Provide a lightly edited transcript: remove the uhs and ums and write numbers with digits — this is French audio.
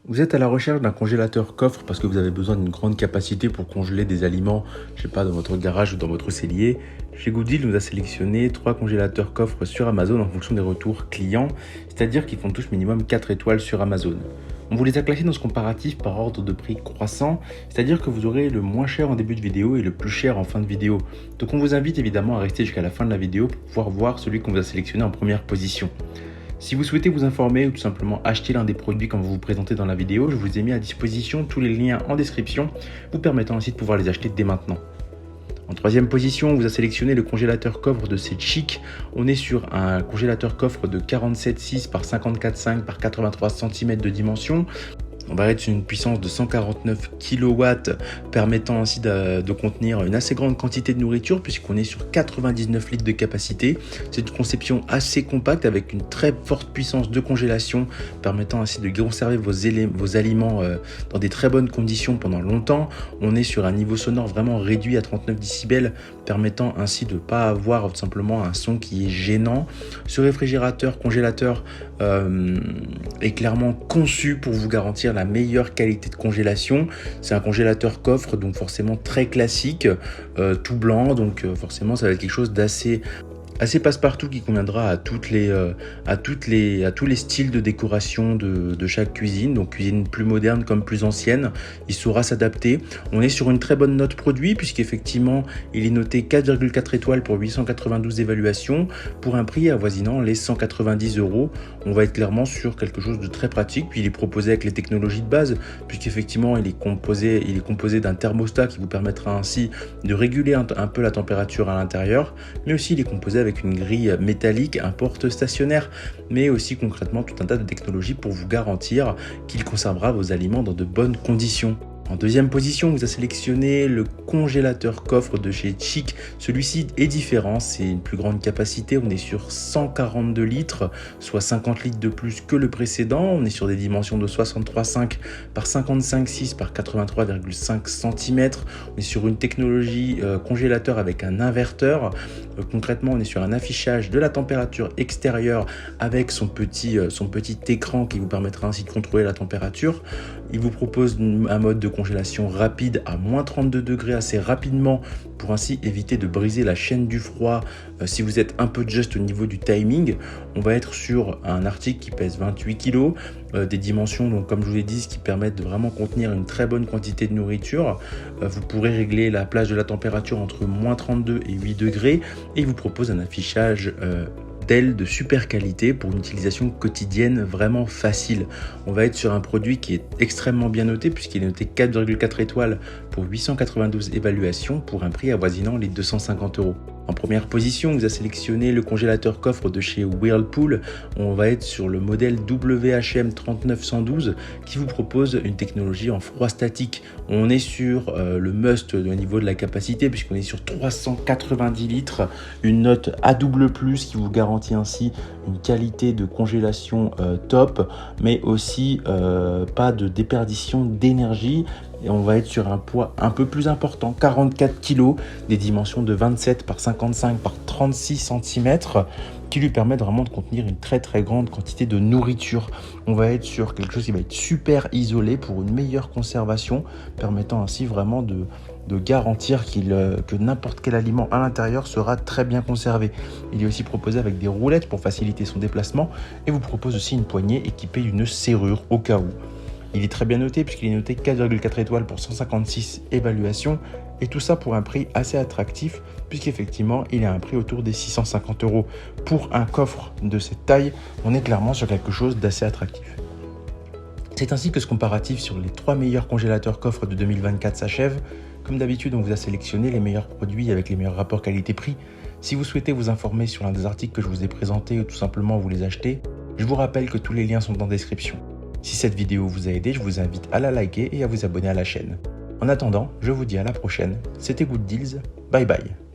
Vous êtes à la recherche d'un congélateur coffre parce que vous avez besoin d'une grande capacité pour congeler des aliments, je sais pas, dans votre garage ou dans votre cellier. Chez Gooddeal, on nous a sélectionné 3 congélateurs coffres sur Amazon en fonction des retours clients, c'est-à-dire qu'ils font tous minimum 4 étoiles sur Amazon. On vous les a classés dans ce comparatif par ordre de prix croissant, c'est-à-dire que vous aurez le moins cher en début de vidéo et le plus cher en fin de vidéo. Donc on vous invite évidemment à rester jusqu'à la fin de la vidéo pour pouvoir voir celui qu'on vous a sélectionné en première position. Si vous souhaitez vous informer ou tout simplement acheter l'un des produits comme vous vous présentez dans la vidéo, je vous ai mis à disposition tous les liens en description, vous permettant ainsi de pouvoir les acheter dès maintenant. En troisième position, on vous a sélectionné le congélateur coffre de C'est Chic. On est sur un congélateur coffre de 47,6 par 54,5 par 83 cm de dimension. On va être sur une puissance de 149 kW, permettant ainsi de contenir une assez grande quantité de nourriture puisqu'on est sur 99 litres de capacité. C'est une conception assez compacte avec une très forte puissance de congélation, permettant ainsi de conserver vos aliments dans des très bonnes conditions pendant longtemps. On est sur un niveau sonore vraiment réduit à 39 décibels, permettant ainsi de ne pas avoir tout simplement un son qui est gênant. Ce réfrigérateur congélateur est clairement conçu pour vous garantir la meilleure qualité de congélation. C'est un congélateur coffre, donc forcément très classique, tout blanc, donc forcément ça va être quelque chose d'assez passe-partout qui conviendra à tous les styles de décoration de chaque cuisine, donc cuisine plus moderne comme plus ancienne, il saura s'adapter. On est sur une très bonne note produit puisqu'effectivement il est noté 4,4 étoiles pour 892 évaluations pour un prix avoisinant les 190 €. On va être clairement sur quelque chose de très pratique, puis il est proposé avec les technologies de base puisqu'effectivement il est composé d'un thermostat qui vous permettra ainsi de réguler un peu la température à l'intérieur, mais aussi il est composé avec une grille métallique, un porte stationnaire, mais aussi concrètement tout un tas de technologies pour vous garantir qu'il conservera vos aliments dans de bonnes conditions. En deuxième position, on vous a sélectionné le congélateur coffre de chez Chic. Celui-ci est différent, c'est une plus grande capacité, on est sur 142 litres, soit 50 litres de plus que le précédent. On est sur des dimensions de 63,5 par 55,6 par 83,5 cm. On est sur une technologie congélateur avec un inverteur. Concrètement, on est sur un affichage de la température extérieure avec son petit écran qui vous permettra ainsi de contrôler la température. Il vous propose un mode de congélation rapide à moins 32 degrés assez rapidement pour ainsi éviter de briser la chaîne du froid si vous êtes un peu juste au niveau du timing. On va être sur un article qui pèse 28 kg, des dimensions donc comme je vous l'ai dit, ce qui permettent de vraiment contenir une très bonne quantité de nourriture. Vous pourrez régler la plage de la température entre moins 32 et 8 degrés et il vous propose un affichage de super qualité pour une utilisation quotidienne vraiment facile. On va être sur un produit qui est extrêmement bien noté puisqu'il est noté 4,4 étoiles pour 892 évaluations pour un prix avoisinant les 250 €. En première position, on vous a sélectionné le congélateur coffre de chez Whirlpool. On va être sur le modèle WHM 3912 qui vous propose une technologie en froid statique. On est sur le must au niveau de la capacité puisqu'on est sur 390 litres, une note A++ qui vous garantit ainsi une qualité de congélation top, mais aussi pas de déperdition d'énergie. Et on va être sur un poids un peu plus important, 44 kg, des dimensions de 27 par 55 par 36 cm, qui lui permettent vraiment de contenir une très grande quantité de nourriture. On va être sur quelque chose qui va être super isolé pour une meilleure conservation, permettant ainsi vraiment de garantir que n'importe quel aliment à l'intérieur sera très bien conservé. Il est aussi proposé avec des roulettes pour faciliter son déplacement et vous propose aussi une poignée équipée d'une serrure au cas où. Il est très bien noté puisqu'il est noté 4,4 étoiles pour 156 évaluations et tout ça pour un prix assez attractif puisqu'effectivement il a un prix autour des 650 €. Pour un coffre de cette taille, on est clairement sur quelque chose d'assez attractif. C'est ainsi que ce comparatif sur les 3 meilleurs congélateurs coffres de 2024 s'achève. Comme d'habitude, on vous a sélectionné les meilleurs produits avec les meilleurs rapports qualité-prix. Si vous souhaitez vous informer sur l'un des articles que je vous ai présentés ou tout simplement vous les acheter, je vous rappelle que tous les liens sont en description. Si cette vidéo vous a aidé, je vous invite à la liker et à vous abonner à la chaîne. En attendant, je vous dis à la prochaine. C'était Good Deals, bye bye.